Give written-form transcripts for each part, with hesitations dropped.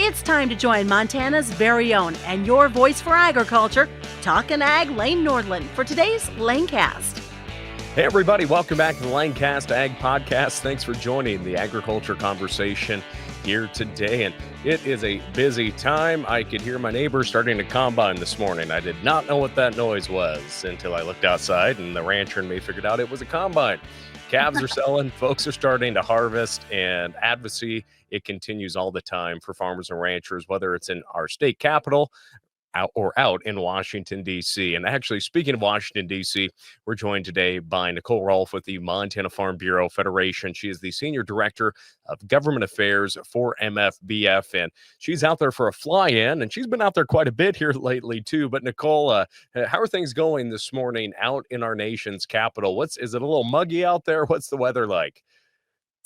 It's time to join Montana's very own and your voice for agriculture, Talkin' Ag Lane Nordland, for today's Lanecast. Hey everybody, welcome back to the Lanecast Ag Podcast. Thanks for joining the agriculture conversation here today. And it is a busy time. I could hear my neighbor starting to combine this morning. I did not know what that noise was until I looked outside, and the rancher and me figured out it was a combine. Calves are selling, folks are starting to harvest, and advocacy, it continues all the time for farmers and ranchers, whether it's in our state capital out in Washington, D.C. And actually, speaking of Washington, D.C., we're joined today by Nicole Rolf with the Montana Farm Bureau Federation. She is the Senior Director of Government Affairs for MFBF, and she's out there for a fly-in, and she's been out there quite a bit here lately, too. But Nicole, how are things going this morning out in our nation's capital? Is it a little muggy out there? What's the weather like?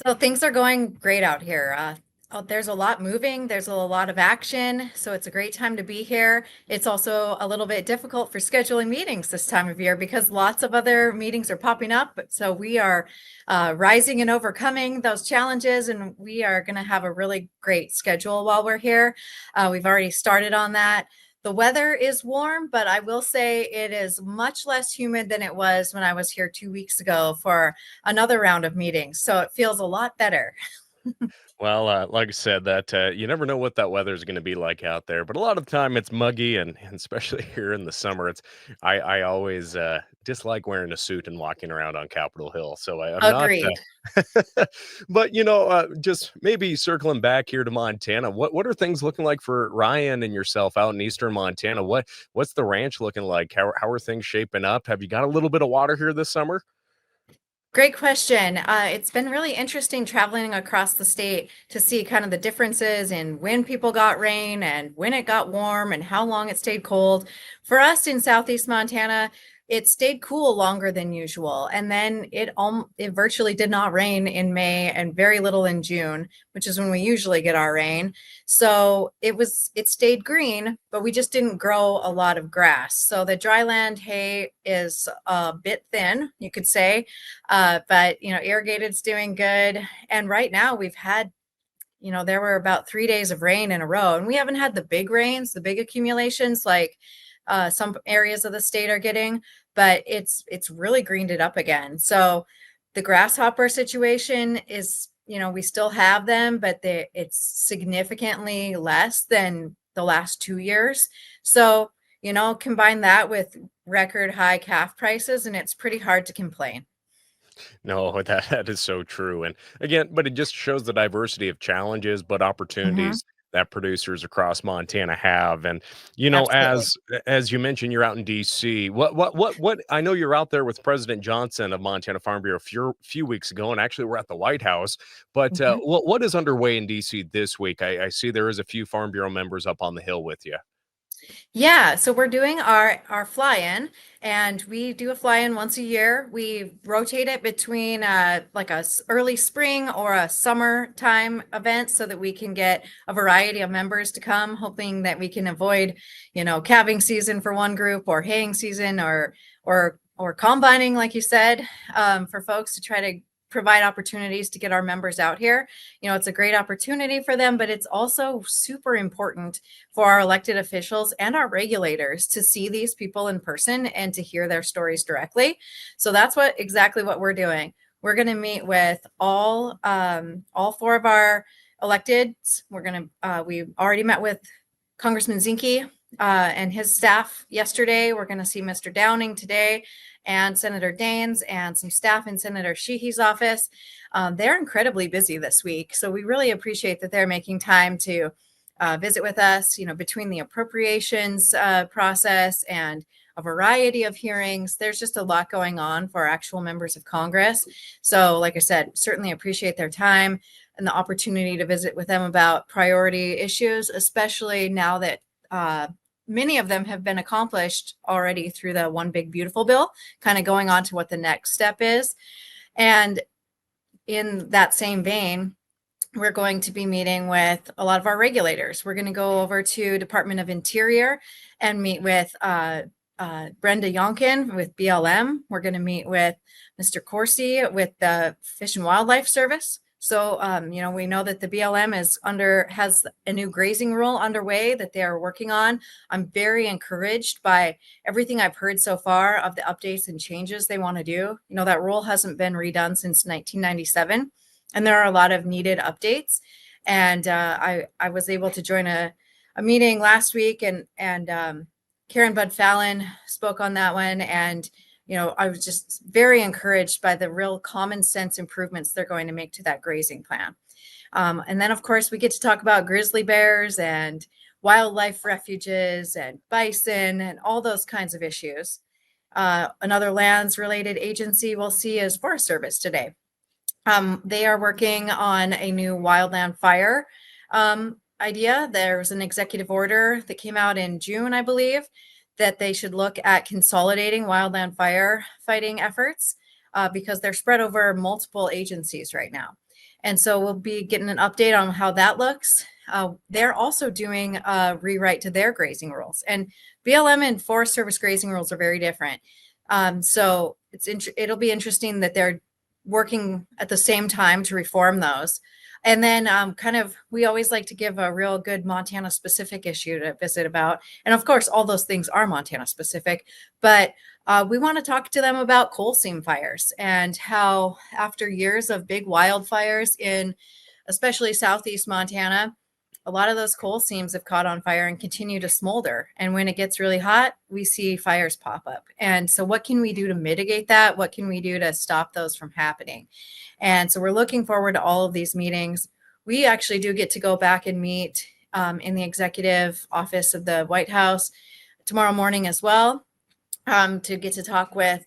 So things are going great out here. There's a lot moving. There's a lot of action. So it's a great time to be here. It's also a little bit difficult for scheduling meetings this time of year because lots of other meetings are popping up. So we are rising and overcoming those challenges, and we are going to have a really great schedule while we're here. We've already started on that. The weather is warm, but I will say it is much less humid than it was when I was here 2 weeks ago for another round of meetings. So it feels a lot better. Well, like I said, that you never know what that weather is going to be like out there, but a lot of the time it's muggy, and especially here in the summer, I always dislike wearing a suit and walking around on Capitol Hill. So I'm Agreed. not. But just maybe circling back here to Montana, what are things looking like for Ryan and yourself out in eastern Montana? What's the ranch looking like? How are things shaping up? Have you got a little bit of water here this summer? Great question. It's been really interesting traveling across the state to see kind of the differences in when people got rain and when it got warm and how long it stayed cold. For us in Southeast Montana, it stayed cool longer than usual. And then it virtually did not rain in May and very little in June, which is when we usually get our rain. So it stayed green, but we just didn't grow a lot of grass. So the dryland hay is a bit thin, you could say, but irrigated's doing good. And right now we've had there were about 3 days of rain in a row, and we haven't had the big rains, the big accumulations like some areas of the state are getting, but it's really greened it up again. So the grasshopper situation is, we still have them, but it's significantly less than the last 2 years. So, combine that with record high calf prices, and it's pretty hard to complain. No, that is so true. And again, but it just shows the diversity of challenges, but opportunities that producers across Montana have. And Absolutely. as you mentioned, you're out in DC. What I know you're out there with President Johnson of Montana Farm Bureau a few weeks ago, and actually we're at the White House. But Mhm. what is underway in DC this week? I see there is a few Farm Bureau members up on the Hill with you. Yeah, so we're doing our fly-in, and we do a fly-in once a year. We rotate it between like early spring or a summertime event so that we can get a variety of members to come, hoping that we can avoid, calving season for one group or haying season or combining, like you said, for folks to try to provide opportunities to get our members out here. It's a great opportunity for them, but it's also super important for our elected officials and our regulators to see these people in person and to hear their stories directly. So that's exactly what we're doing. We're going to meet with all four of our electeds. We already met with Congressman Zinke and his staff yesterday. We're going to see Mr. Downing today, and Senator Daines and some staff in Senator Sheehy's office. They're incredibly busy this week, so we really appreciate that they're making time to visit with us, between the appropriations process and a variety of hearings. There's just a lot going on for actual members of Congress. So like I said, certainly appreciate their time and the opportunity to visit with them about priority issues, especially now that many of them have been accomplished already through the One Big Beautiful Bill, kind of going on to what the next step is. And in that same vein, we're going to be meeting with a lot of our regulators. We're going to go over to Department of Interior and meet with Brenda Yonkin with BLM. We're going to meet with Mr. Corsi with the Fish and Wildlife Service. So, we know that the BLM has a new grazing rule underway that they are working on. I'm very encouraged by everything I've heard so far of the updates and changes they want to do. That rule hasn't been redone since 1997, and there are a lot of needed updates. And I was able to join a meeting last week, and Karen Bud Fallon spoke on that one, and I was just very encouraged by the real common sense improvements they're going to make to that grazing plan. And then, of course, we get to talk about grizzly bears and wildlife refuges and bison and all those kinds of issues. Another lands related agency we'll see is Forest Service today. They are working on a new wildland fire idea. There's an executive order that came out in June, I believe, that they should look at consolidating wildland fire fighting efforts because they're spread over multiple agencies right now. And so we'll be getting an update on how that looks. They're also doing a rewrite to their grazing rules, and BLM and Forest Service grazing rules are very different. So it'll be interesting that they're working at the same time to reform those. And then we always like to give a real good Montana specific issue to visit about. And of course, all those things are Montana specific, but we want to talk to them about coal seam fires and how after years of big wildfires in especially Southeast Montana, a lot of those coal seams have caught on fire and continue to smolder. And when it gets really hot, we see fires pop up. And so what can we do to mitigate that? What can we do to stop those from happening? And so we're looking forward to all of these meetings. We actually do get to go back and meet in the executive office of the White House tomorrow morning as well, to get to talk with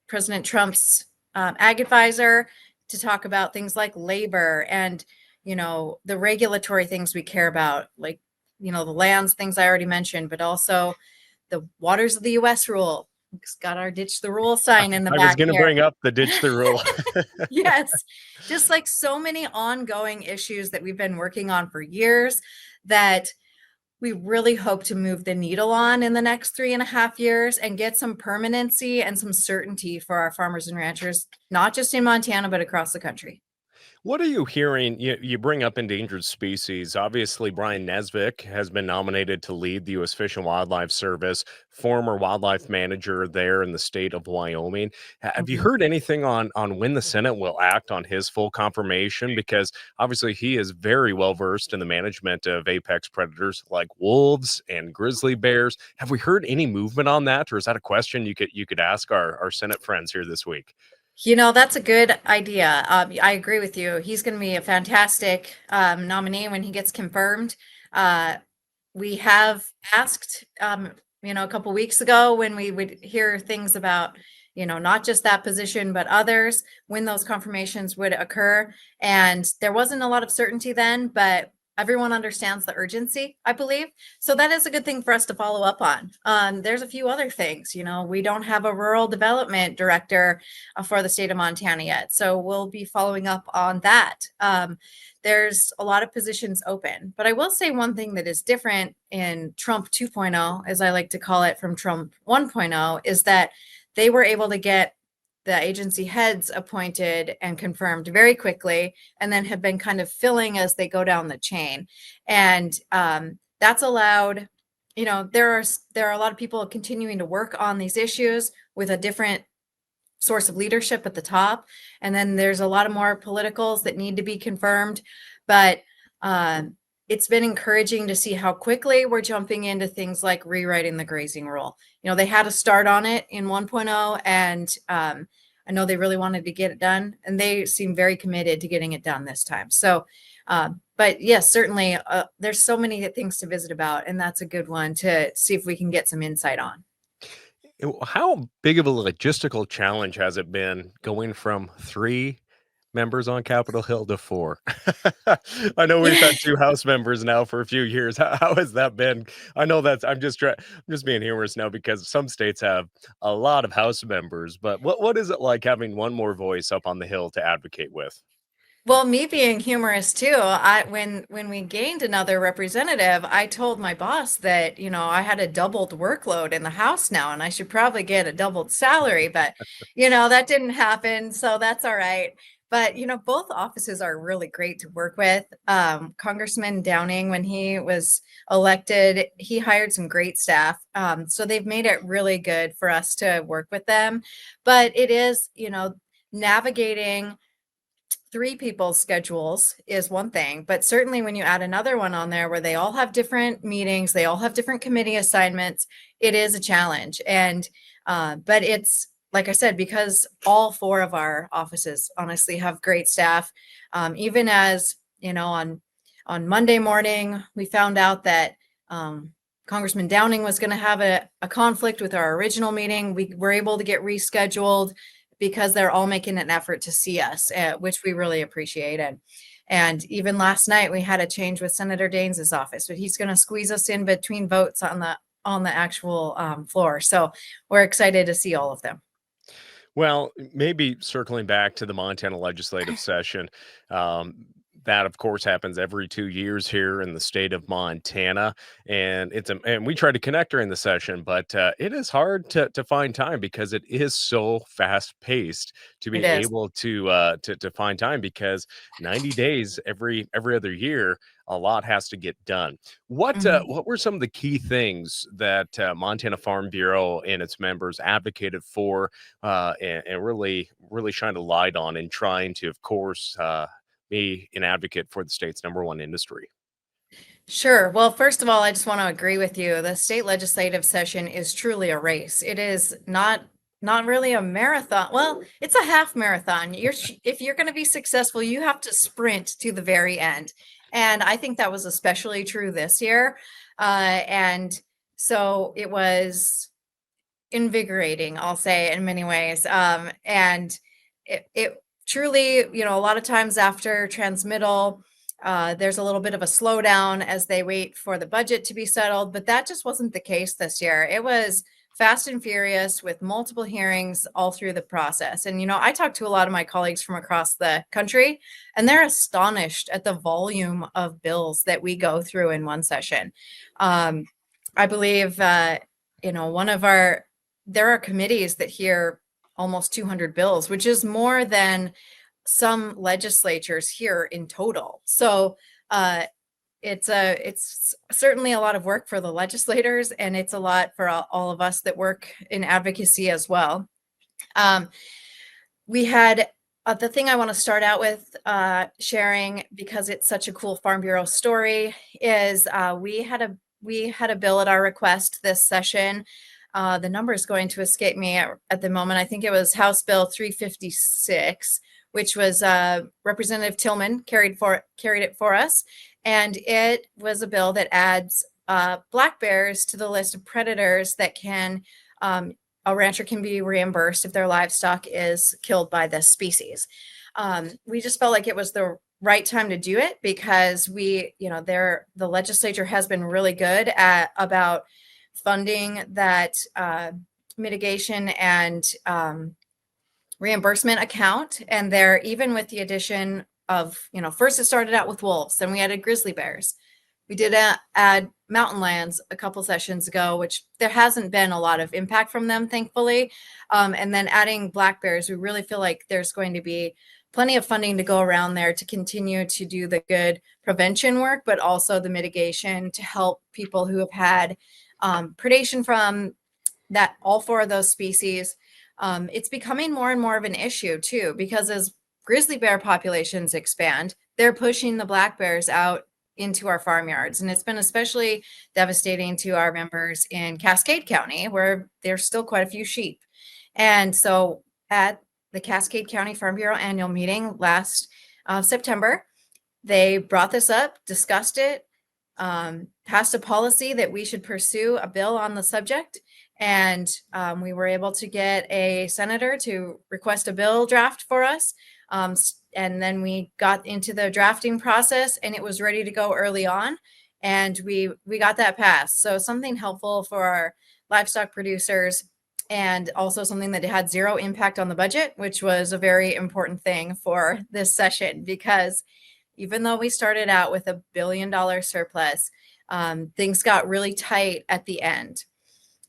President Trump's ag advisor to talk about things like labor and the regulatory things we care about, like, the lands, things I already mentioned, but also the waters of the U.S. rule. It's got our ditch the rule sign in the back. I was going to bring up the ditch the rule. Yes. Just like so many ongoing issues that we've been working on for years that we really hope to move the needle on in the next 3.5 years and get some permanency and some certainty for our farmers and ranchers, not just in Montana, but across the country. What are you hearing? You bring up endangered species. Obviously, Brian Nesvik has been nominated to lead the U.S. Fish and Wildlife Service, former wildlife manager there in the state of Wyoming. Have you heard anything on when the Senate will act on his full confirmation? Because obviously he is very well versed in the management of apex predators like wolves and grizzly bears. Have we heard any movement on that, or is that a question you could ask our Senate friends here this week? That's a good idea. I agree with you. He's going to be a fantastic nominee when he gets confirmed. We have asked, a couple weeks ago when we would hear things about, not just that position, but others, when those confirmations would occur. And there wasn't a lot of certainty then, but everyone understands the urgency, I believe. So that is a good thing for us to follow up on. There's a few other things, we don't have a rural development director for the state of Montana yet. So we'll be following up on that. There's a lot of positions open, but I will say one thing that is different in Trump 2.0, as I like to call it, from Trump 1.0, is that they were able to get the agency heads appointed and confirmed very quickly, and then have been kind of filling as they go down the chain. And that's allowed, there are a lot of people continuing to work on these issues with a different source of leadership at the top. And then there's a lot of more politicals that need to be confirmed. But it's been encouraging to see how quickly we're jumping into things like rewriting the grazing rule. They had a start on it in 1.0, and I know they really wanted to get it done, and they seem very committed to getting it done this time. So, but yes, certainly there's so many things to visit about, and that's a good one to see if we can get some insight on. How big of a logistical challenge has it been going from 3 members on Capitol Hill to 4? I know we've had 2 House members now for a few years. How has that been? I know I'm just being humorous now because some states have a lot of House members, but what is it like having one more voice up on the Hill to advocate with? Well, me being humorous too, when we gained another representative, I told my boss that, I had a doubled workload in the House now, and I should probably get a doubled salary, but that didn't happen, so that's all right. But, both offices are really great to work with. Congressman Downing, when he was elected, he hired some great staff. So they've made it really good for us to work with them. But it is, navigating three people's schedules is one thing, but certainly when you add another one on there where they all have different meetings, they all have different committee assignments, it is a challenge. And but it's like I said, because all four of our offices honestly have great staff. Even as on Monday morning, we found out that Congressman Downing was going to have a conflict with our original meeting. We were able to get rescheduled because they're all making an effort to see us, which we really appreciated. And even last night, we had a change with Senator Daines's office, but he's going to squeeze us in between votes on the actual floor. So we're excited to see all of them. Well, maybe circling back to the Montana legislative session, that of course happens every 2 years here in the state of Montana, and and we try to connect during the session, but it is hard to find time because it is so fast paced to It be is. able to find time because 90 days every other year. A lot has to get done. Mhm. What were some of the key things that Montana Farm Bureau and its members advocated for and really shined a light on in trying to, of course, be an advocate for the state's number one industry? Sure. Well, first of all, I just want to agree with you. The state legislative session is truly a race. It is not really a marathon. Well, it's a half marathon. If you're going to be successful, you have to sprint to the very end. And I think that was especially true this year. And so it was invigorating, I'll say, in many ways. And it truly, a lot of times after transmittal, there's a little bit of a slowdown as they wait for the budget to be settled, but that just wasn't the case this year. It was fast and furious with multiple hearings all through the process. And, I talked to a lot of my colleagues from across the country, and they're astonished at the volume of bills that we go through in one session. I believe, there are committees that hear almost 200 bills, which is more than some legislatures here in total. So it's certainly a lot of work for the legislators, and it's a lot for all of us that work in advocacy as well. We had the thing I want to start out with sharing, because it's such a cool Farm Bureau story, is we had a bill at our request this session. The number is going to escape me at the moment. I think it was House Bill 356, which was Representative Tillman carried it for us. And it was a bill that adds black bears to the list of predators that a rancher can be reimbursed if their livestock is killed by this species. We just felt like it was the right time to do it because the legislature has been really good about funding that mitigation and reimbursement account. And they're, even with the addition of, first it started out with wolves, then we added grizzly bears. We did add mountain lions a couple sessions ago, which there hasn't been a lot of impact from them, thankfully. And then adding black bears, we really feel like there's going to be plenty of funding to go around there to continue to do the good prevention work, but also the mitigation to help people who have had predation from all four of those species. It's becoming more and more of an issue too, because as grizzly bear populations expand, they're pushing the black bears out into our farmyards. And it's been especially devastating to our members in Cascade County, where there's still quite a few sheep. And so at the Cascade County Farm Bureau annual meeting last September, they brought this up, discussed it, passed a policy that we should pursue a bill on the subject. And we were able to get a senator to request a bill draft for us. And then we got into the drafting process, and it was ready to go early on. And we got that passed. So something helpful for our livestock producers, and also something that had zero impact on the budget, which was a very important thing for this session, because even though we started out with $1 billion surplus, things got really tight at the end.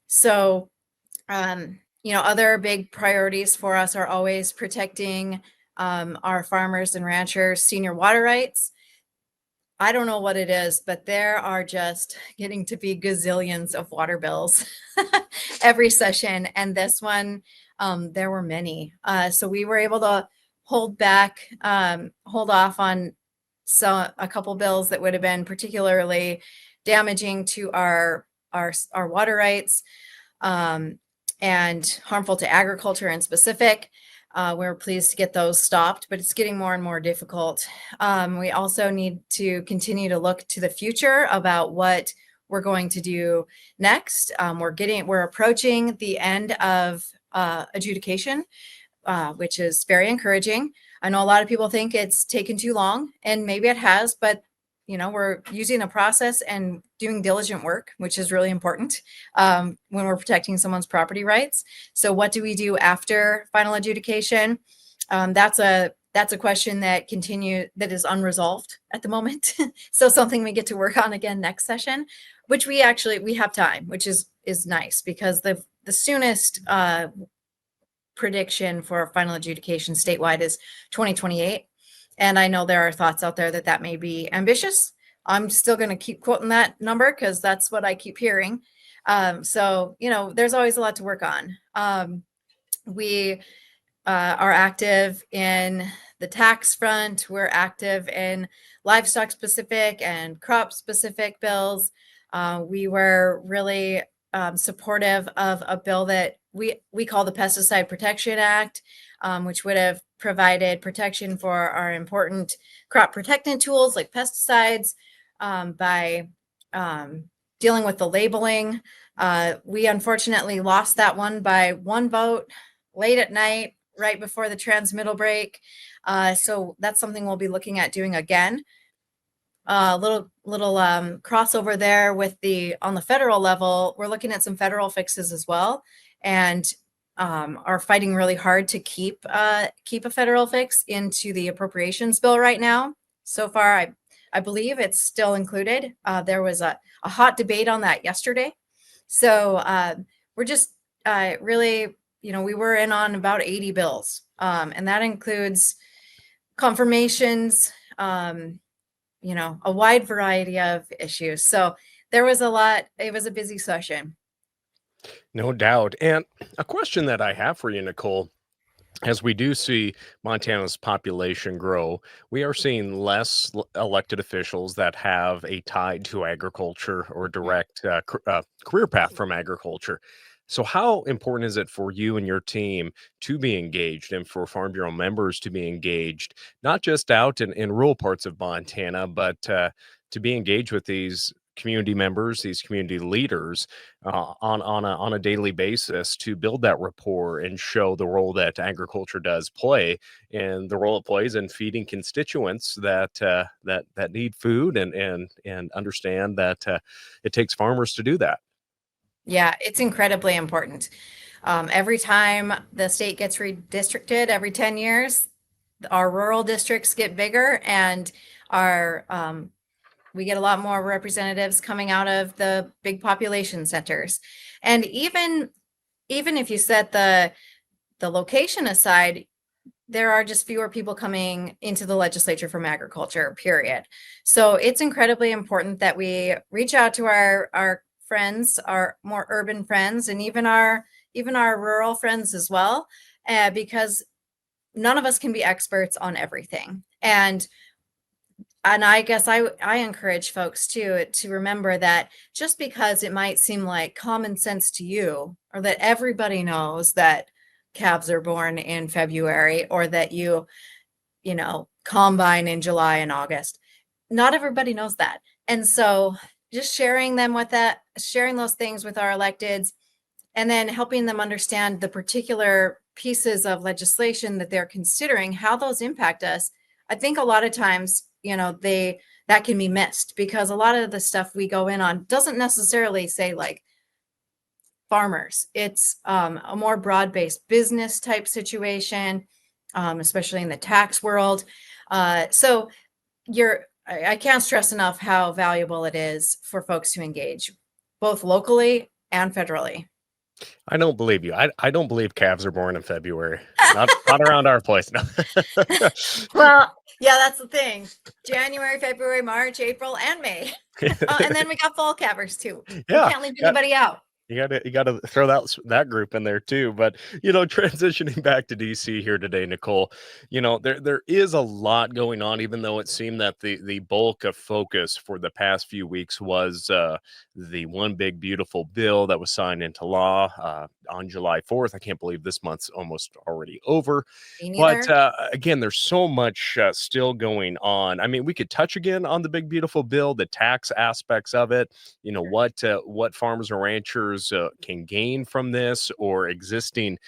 So, other big priorities for us are always protecting our farmers and ranchers senior water rights. I don't know what it is, but there are just getting to be gazillions of water bills every session. And this one, there were many. So we were able to hold off on a couple bills that would have been particularly damaging to our water rights, and harmful to agriculture in specific. We're pleased to get those stopped, but it's getting more and more difficult. We also need to continue to look to the future about what we're going to do next. We're approaching the end of adjudication, which is very encouraging. I know a lot of people think it's taken too long, and maybe it has, but we're using a process and doing diligent work, which is really important when we're protecting someone's property rights. So what do we do after final adjudication? That's a question that is unresolved at the moment. So something we get to work on again next session, which we have time, which is nice, because the soonest prediction for final adjudication statewide is 2028. And I know there are thoughts out there that may be ambitious. I'm still going to keep quoting that number because that's what I keep hearing. So, there's always a lot to work on. We are active in the tax front. We're active in livestock specific and crop specific bills. We were really supportive of a bill that we call the Pesticide Protection Act, which would have provided protection for our important crop protectant tools like pesticides by dealing with the labeling. We unfortunately lost that one by one vote late at night, right before the transmittal break. So that's something we'll be looking at doing again. Little crossover there with on the federal level. We're looking at some federal fixes as well, and are fighting really hard to keep a federal fix into the appropriations bill right now. So far, I believe it's still included. There was a hot debate on that yesterday. So we're just really, we were in on about 80 bills, and that includes confirmations, a wide variety of issues. So there was a lot. It was a busy session. No doubt. And a question that I have for you, Nicole, as we do see Montana's population grow, we are seeing less elected officials that have a tie to agriculture or direct career path from agriculture. So, how important is it for you and your team to be engaged and for Farm Bureau members to be engaged, not just out in rural parts of Montana, but to be engaged with these community members, these community leaders on a daily basis to build that rapport and show the role that agriculture does play and the role it plays in feeding constituents that need food and understand that it takes farmers to do that. Yeah, it's incredibly important. Every time the state gets redistricted every 10 years, our rural districts get bigger, and we get a lot more representatives coming out of the big population centers. And even if you set the location aside, there are just fewer people coming into the legislature from agriculture, period. So it's incredibly important that we reach out to our friends, our more urban friends, and even our rural friends as well, because none of us can be experts on everything. And I guess I encourage folks to remember that just because it might seem like common sense to you, or that everybody knows that calves are born in February, or that you combine in July and August, not everybody knows that. And so just sharing those things with our electeds, and then helping them understand the particular pieces of legislation that they're considering, how those impact us. I think a lot of times, that can be missed, because a lot of the stuff we go in on doesn't necessarily say like farmers. It's a more broad-based business type situation, especially in the tax world. So I can't stress enough how valuable it is for folks to engage, both locally and federally. I don't believe you. I don't believe calves are born in February. Not around our place. No. Well, yeah, that's the thing. January, February, March, April, and May. And then we got fall calvers too. We Yeah. can't leave anybody out. You gotta throw that group in there too. But transitioning back to DC here today, Nicole. There is a lot going on, even though it seemed that the bulk of focus for the past few weeks was the one big beautiful bill that was signed into law on July 4th. I can't believe this month's almost already over. Me But neither. again, there's so much still going on. I mean, we could touch again on the big beautiful bill, the tax aspects of it, what farmers and ranchers can gain from this, or existing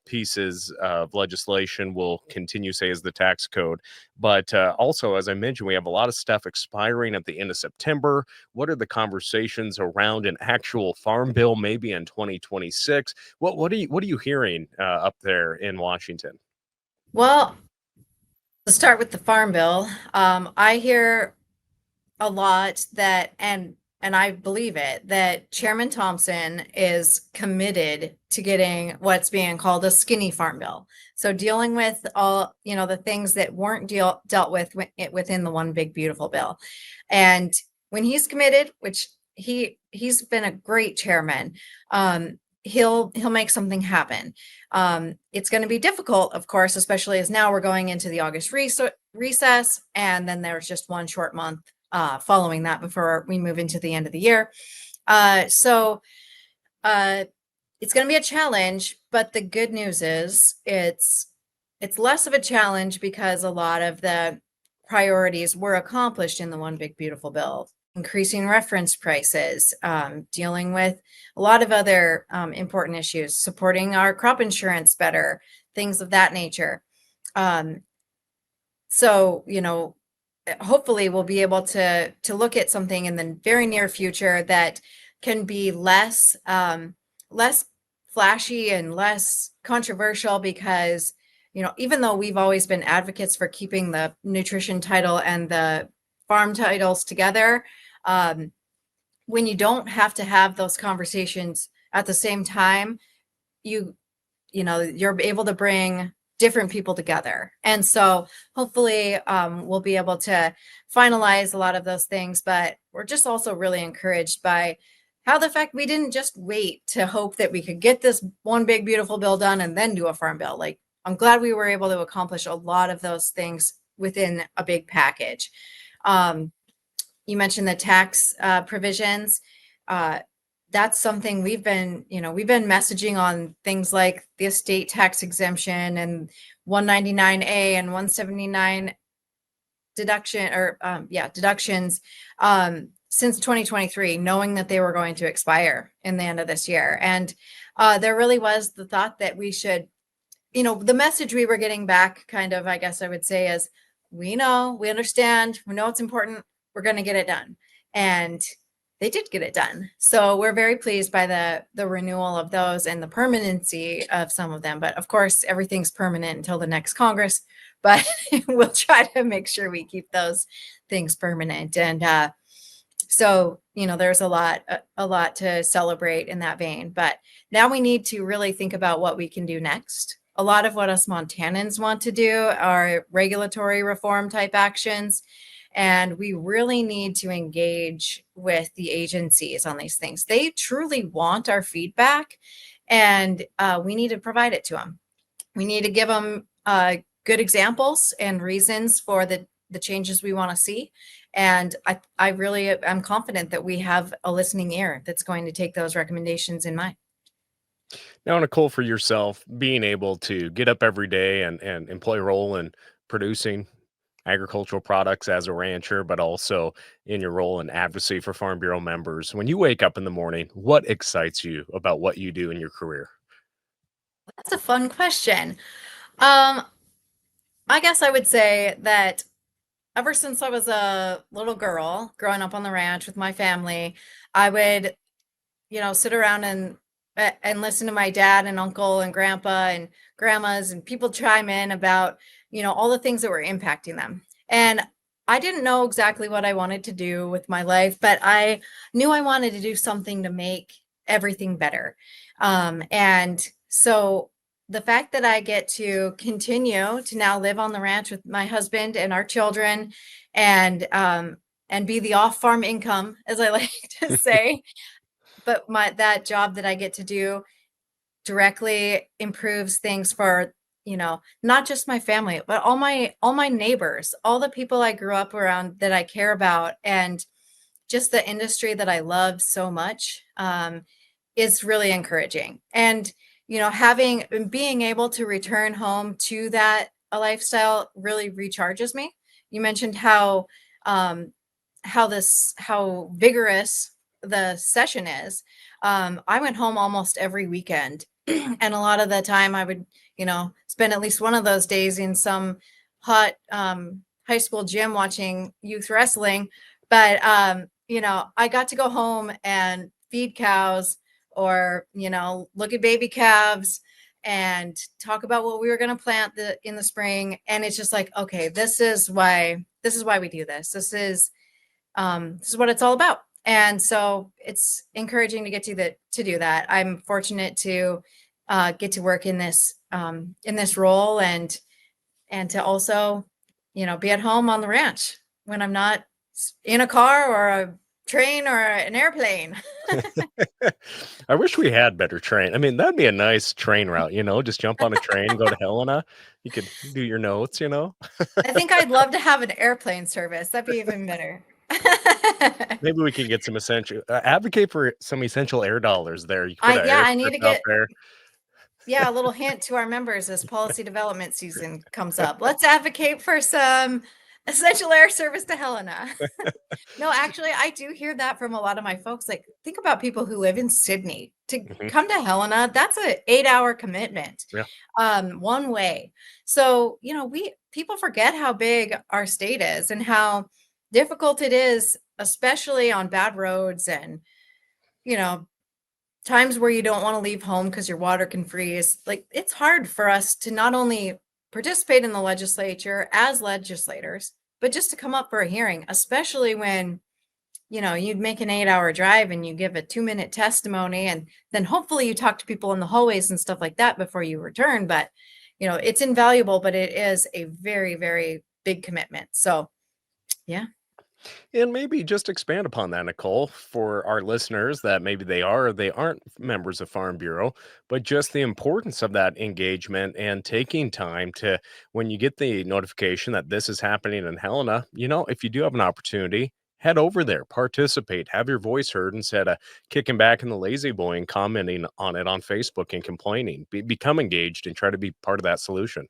pieces of legislation will continue, say, as the tax code. But also, as I mentioned, we have a lot of stuff expiring at the end of September. What are the conversations around an actual farm bill, maybe in 2026? What are you hearing up there in Washington? Well, let's start with the farm bill. I hear a lot that, and I believe it, that Chairman Thompson is committed to getting what's being called a skinny farm bill. So dealing with all, the things that weren't dealt with within the one big beautiful bill. And when he's committed, which he's been a great chairman, he'll make something happen. It's going to be difficult, of course, especially as now we're going into the August recess, and then there's just one short month following that before we move into the end of the year. So it's going to be a challenge, but the good news is it's less of a challenge because a lot of the priorities were accomplished in the one big beautiful bill. Increasing reference prices, dealing with a lot of other important issues, supporting our crop insurance better, things of that nature. So, hopefully we'll be able to look at something in the very near future that can be less flashy and less controversial, because even though we've always been advocates for keeping the nutrition title and the farm titles together, when you don't have to have those conversations at the same time, you're able to bring different people together. And so hopefully we'll be able to finalize a lot of those things, but we're just also really encouraged by how the fact we didn't just wait to hope that we could get this one big beautiful bill done and then do a farm bill. Like, I'm glad we were able to accomplish a lot of those things within a big package. You mentioned the tax provisions. That's something we've been messaging on, things like the estate tax exemption and 199A and 179 deductions since 2023, knowing that they were going to expire in the end of this year. And there really was the thought that we should, the message we were getting back, kind of, I guess I would say, is we understand, we know it's important, we're going to get it done. And they did get it done. So we're very pleased by the renewal of those and the permanency of some of them. But of course, everything's permanent until the next Congress, but we'll try to make sure we keep those things permanent. And so, there's a lot to celebrate in that vein. But now we need to really think about what we can do next. A lot of what us Montanans want to do are regulatory reform type actions. And we really need to engage with the agencies on these things. They truly want our feedback, and we need to provide it to them. We need to give them good examples and reasons for the changes we want to see. And I really am confident that we have a listening ear that's going to take those recommendations in mind. Now, Nicole, for yourself, being able to get up every day and play a role in producing agricultural products as a rancher, but also in your role in advocacy for Farm Bureau members. When you wake up in the morning, what excites you about what you do in your career? That's a fun question. I guess I would say that ever since I was a little girl growing up on the ranch with my family, I would, sit around and listen to my dad and uncle and grandpa and grandmas and people chime in about, all the things that were impacting them. And I didn't know exactly what I wanted to do with my life, but I knew I wanted to do something to make everything better. And so the fact that I get to continue to now live on the ranch with my husband and our children, and be the off-farm income, as I like to say, but that job that I get to do directly improves things for, not just my family, but all my neighbors, all the people I grew up around that I care about, and just the industry that I love so much, is really encouraging. And being able to return home to that a lifestyle really recharges me. You mentioned how vigorous the session is. I went home almost every weekend, and a lot of the time I would, spend at least one of those days in some hot high school gym watching youth wrestling. But I got to go home and feed cows, or look at baby calves and talk about what we were going to plant in the spring. And it's just like, okay, this is why we do this. This is what it's all about. And so it's encouraging to get to do that. I'm fortunate to get to work in this role, and to also, be at home on the ranch when I'm not in a car or a train or an airplane. I wish we had better train. I mean, that'd be a nice train route, just jump on a train, go to Helena. You could do your notes. I think I'd love to have an airplane service. That'd be even better. Maybe we can get some advocate for some essential air dollars there. You could put an I need to airstrip out get, there. a little hint to our members as policy development season comes up. Let's advocate for some essential air service to Helena. No, actually, I do hear that from a lot of my folks. Like, think about people who live in Sydney to Mhm. come to Helena. That's an 8-hour commitment, Yeah. one way. So, people forget how big our state is and how difficult it is, especially on bad roads, and, times where you don't want to leave home because your water can freeze. Like, it's hard for us to not only participate in the legislature as legislators, but just to come up for a hearing, especially when, you'd make an 8-hour drive and you give a 2-minute testimony, and then hopefully you talk to people in the hallways and stuff like that before you return. But, it's invaluable, but it is a very, very big commitment. So, yeah. And maybe just expand upon that, Nicole, for our listeners that maybe they aren't members of Farm Bureau, but just the importance of that engagement and taking time to, when you get the notification that this is happening in Helena, if you do have an opportunity, head over there, participate, have your voice heard instead of kicking back in the lazy boy and commenting on it on Facebook and complaining. Become engaged and try to be part of that solution.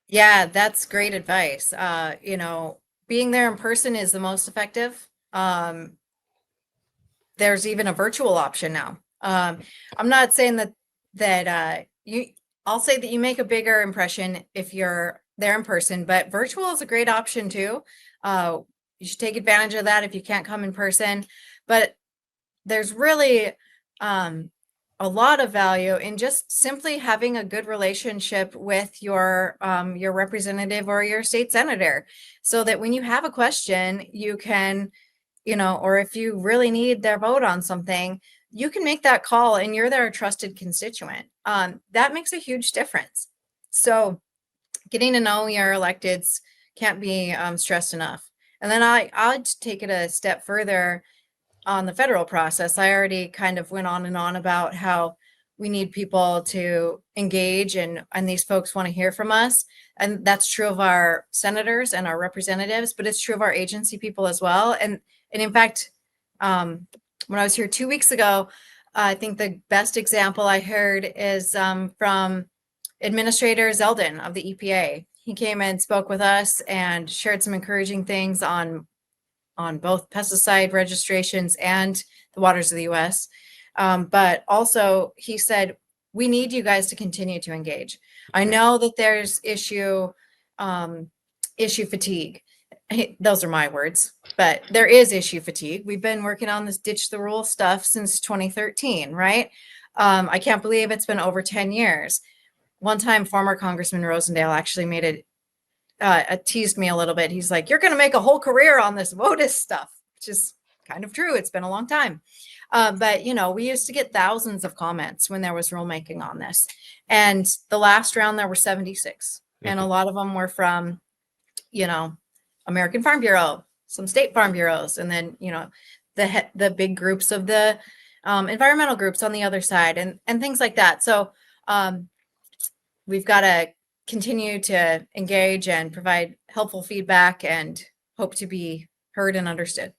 Yeah, that's great advice. Being there in person is the most effective. There's even a virtual option now. I'm not saying I'll say that you make a bigger impression if you're there in person, but virtual is a great option too. You should take advantage of that if you can't come in person. But there's really a lot of value in just simply having a good relationship with your representative or your state senator, so that when you have a question, you can, or if you really need their vote on something, you can make that call and you're their trusted constituent. That makes a huge difference. So getting to know your electeds can't be stressed enough. And then I'd take it a step further on the federal process. I already kind of went on and on about how we need people to engage, and these folks want to hear from us. And that's true of our senators and our representatives, but it's true of our agency people as well. And in fact, when I was here 2 weeks ago, I think the best example I heard is from Administrator Zeldin of the EPA. He came and spoke with us and shared some encouraging things on both pesticide registrations and the waters of the U.S. But also he said, we need you guys to continue to engage. I know that there's issue fatigue. Those are my words, but there is issue fatigue. We've been working on this ditch the rule stuff since 2013, right? I can't believe it's been over 10 years. One time, former Congressman Rosendale actually made it, teased me a little bit. He's like, you're going to make a whole career on this WOTUS stuff, which is kind of true. It's been a long time. But we used to get thousands of comments when there was rulemaking on this. And the last round, there were 76. And a Mhm. lot of them were from, American Farm Bureau, some state farm bureaus, and then, the big groups of the environmental groups on the other side and things like that. So we've got to continue to engage and provide helpful feedback and hope to be heard and understood.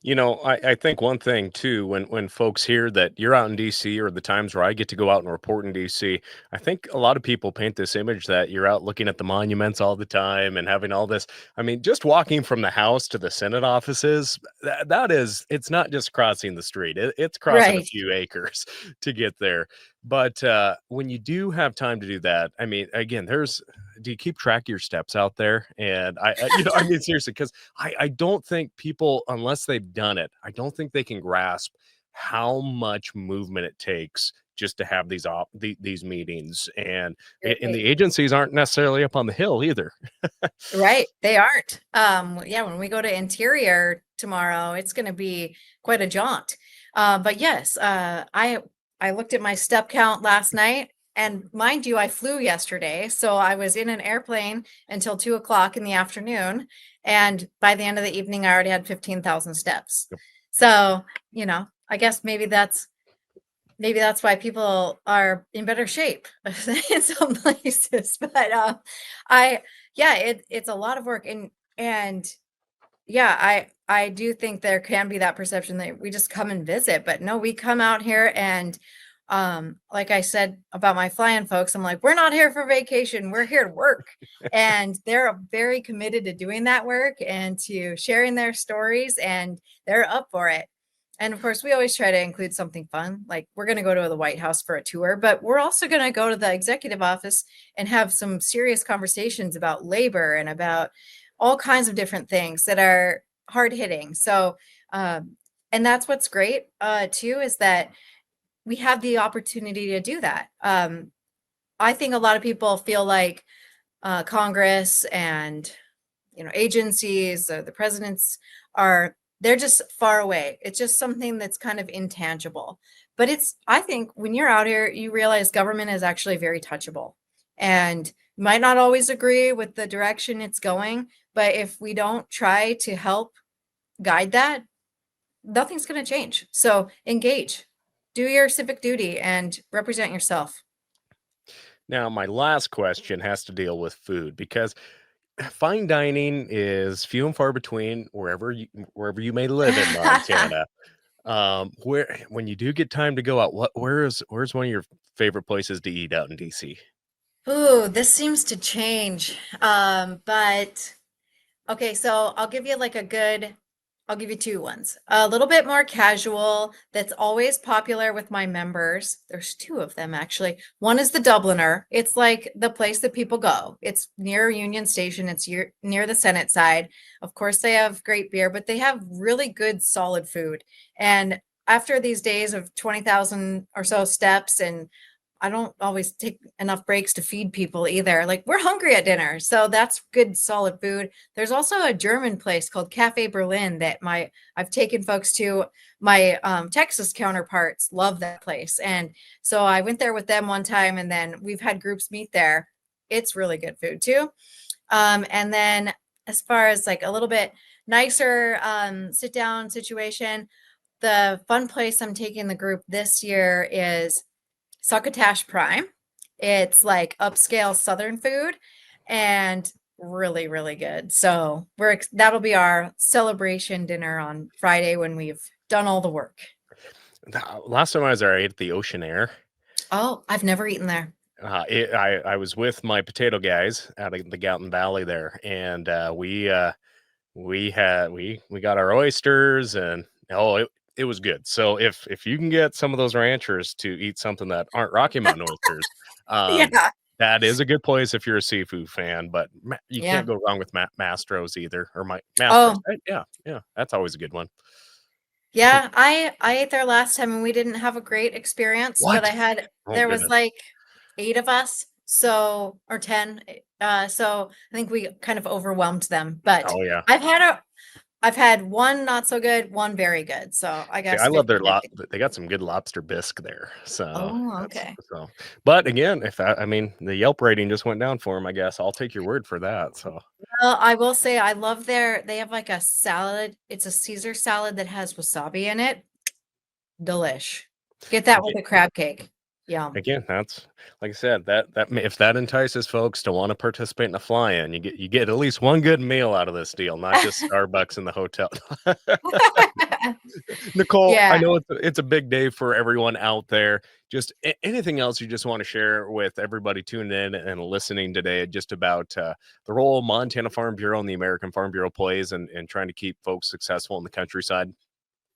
I think one thing too, when folks hear that you're out in DC or the times where I get to go out and report in DC, I think a lot of people paint this image that you're out looking at the monuments all the time and having all this. I mean, just walking from the House to the Senate offices, it's not just crossing the street. It's crossing a Right. few acres to get there. But when you do have time to do that, I mean, again, do you keep track of your steps out there? And I mean, seriously, because I don't think people, unless they've done it, I don't think they can grasp how much movement it takes just to have these meetings, and Right. the agencies aren't necessarily up on the hill either. Right. They aren't. Yeah, when we go to Interior tomorrow, it's going to be quite a jaunt. But yes, I looked at my step count last night, and mind you, I flew yesterday, so I was in an airplane until 2 o'clock in the afternoon, and by the end of the evening, I already had 15,000 steps. Yep. So, I guess maybe that's why people are in better shape in some places. But I yeah, it's a lot of work, and yeah, I do think there can be that perception that we just come and visit, but no, we come out here and like I said about my flying folks, I'm like, we're not here for vacation, we're here to work. And they're very committed to doing that work and to sharing their stories, and they're up for it. And of course, we always try to include something fun. Like we're going to go to the White House for a tour, but we're also going to go to the executive office and have some serious conversations about labor and about all kinds of different things that are hard hitting. So, and that's what's great too, is that we have the opportunity to do that. I think a lot of people feel like Congress and agencies, the presidents they're just far away. It's just something that's kind of intangible. But I think when you're out here, you realize government is actually very touchable, and you might not always agree with the direction it's going, but if we don't try to help guide that, nothing's going to change. So engage, do your civic duty, and represent yourself. Now, my last question has to deal with food because fine dining is few and far between wherever you may live in Montana. Where when you do get time to go out, where's one of your favorite places to eat out in DC? Ooh, this seems to change. But okay, so I'll give you two ones. A little bit more casual, that's always popular with my members. There's two of them actually. One is the Dubliner. It's like the place that people go. It's near Union Station. It's near the Senate side. Of course, they have great beer, but they have really good, solid food. And after these days of 20,000 or so steps, and I don't always take enough breaks to feed people either. Like we're hungry at dinner. So that's good, solid food. There's also a German place called Cafe Berlin that I've taken folks to. My Texas counterparts love that place. And so I went there with them one time, and then we've had groups meet there. It's really good food too. And then as far as like a little bit nicer sit down situation, the fun place I'm taking the group this year is Succotash Prime. It's like upscale Southern food and really, really good. So that'll be our celebration dinner on Friday when we've done all the work. Last time I was there, I ate at the Ocean Air. Oh, I've never eaten there. I was with my potato guys out of the Gallatin Valley there, and we got our oysters, and it was good. So if you can get some of those ranchers to eat something that aren't Rocky Mountain oysters, um, Yeah. that is a good place if you're a seafood fan. But you Yeah. can't go wrong with Mastro's either, or my Mastro's. Oh, Right? Yeah, that's always a good one. yeah. I ate there last time and we didn't have a great experience, but What? Oh there was goodness. like 8 of us, so or 10. So I think we kind of overwhelmed them. But Oh yeah. I've had I've had one not so good, one very good. So I See, I guess love their 50-50. they got some good lobster bisque there, so Oh, that's okay. so but again, if I mean, the Yelp rating just went down for them. I guess I'll take your word for that, so Well, I will say I love they have like a salad. It's a Caesar salad that has wasabi in it. Delish. Get that with again a crab cake. Yum. again, that's like I said, if that entices folks to wanna participate in a fly-in, you get at least one good meal out of this deal, not just Starbucks in the hotel. Nicole, I Yeah. know it's a big day for everyone out there. Just anything else you just want to share with everybody tuning in and listening today, just about the role Montana Farm Bureau and the American Farm Bureau plays and trying to keep folks successful in the countryside.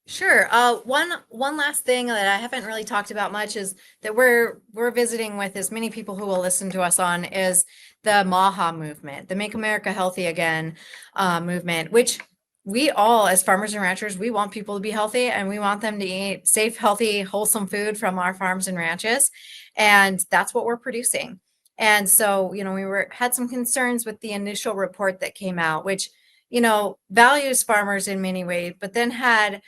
Sure. One last thing that I haven't really talked about much is that we're visiting with as many people who will listen to us on is the MAHA movement, the Make America Healthy Again movement, which we all as farmers and ranchers, we want people to be healthy and we want them to eat safe, healthy, wholesome food from our farms and ranches, and that's what we're producing. And so, we had some concerns with the initial report that came out, which values farmers in many ways, but then had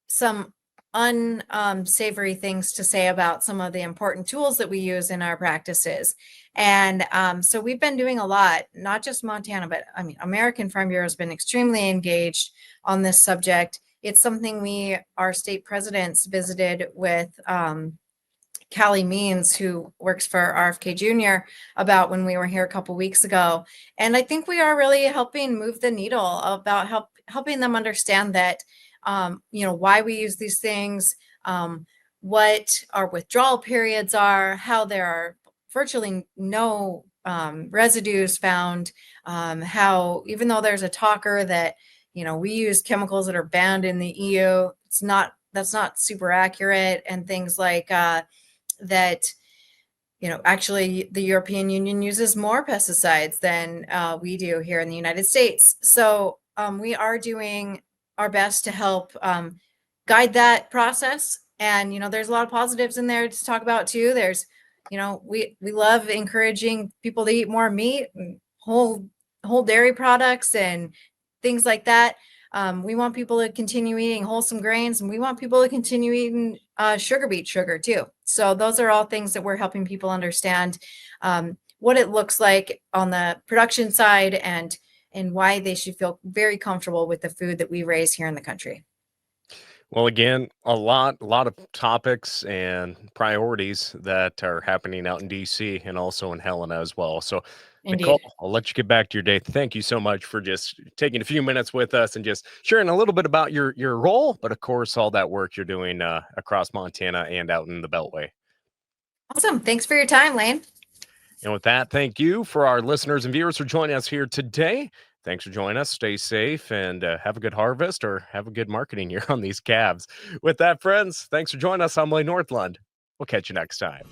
some unsavory things to say about some of the important tools that we use in our practices. And so we've been doing a lot, not just Montana, but I mean, American Farm Bureau has been extremely engaged on this subject. It's something our state presidents visited with Callie Means, who works for RFK Jr., about when we were here a couple weeks ago. And I think we are really helping move the needle about helping them understand that, why we use these things, what our withdrawal periods are, how there are virtually no residues found, how even though there's a talker that, we use chemicals that are banned in the EU, that's not super accurate, and things like that actually the European Union uses more pesticides than we do here in the United States. So we are doing our best to help guide that process. And there's a lot of positives in there to talk about too. There's we love encouraging people to eat more meat and whole dairy products and things like that. We want people to continue eating wholesome grains, and we want people to continue eating sugar beet sugar too. So those are all things that we're helping people understand what it looks like on the production side and why they should feel very comfortable with the food that we raise here in the country. Well, again, a lot of topics and priorities that are happening out in DC and also in Helena as well. So, Nicole, Indeed. I'll let you get back to your day. Thank you so much for just taking a few minutes with us and just sharing a little bit about your role, but of course, all that work you're doing across Montana and out in the Beltway. Awesome. Thanks for your time, Lane. And with that, thank you for our listeners and viewers for joining us here today. Thanks for joining us. Stay safe and have a good harvest or have a good marketing year on these calves. With that, friends, thanks for joining us. I'm Lane Northland. We'll catch you next time.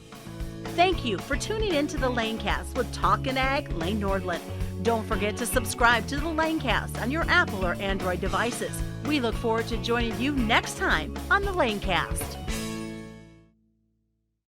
Thank you for tuning in to the Lanecast with Talkin' Ag, Lane Nordland. Don't forget to subscribe to the Lanecast on your Apple or Android devices. We look forward to joining you next time on the Lanecast.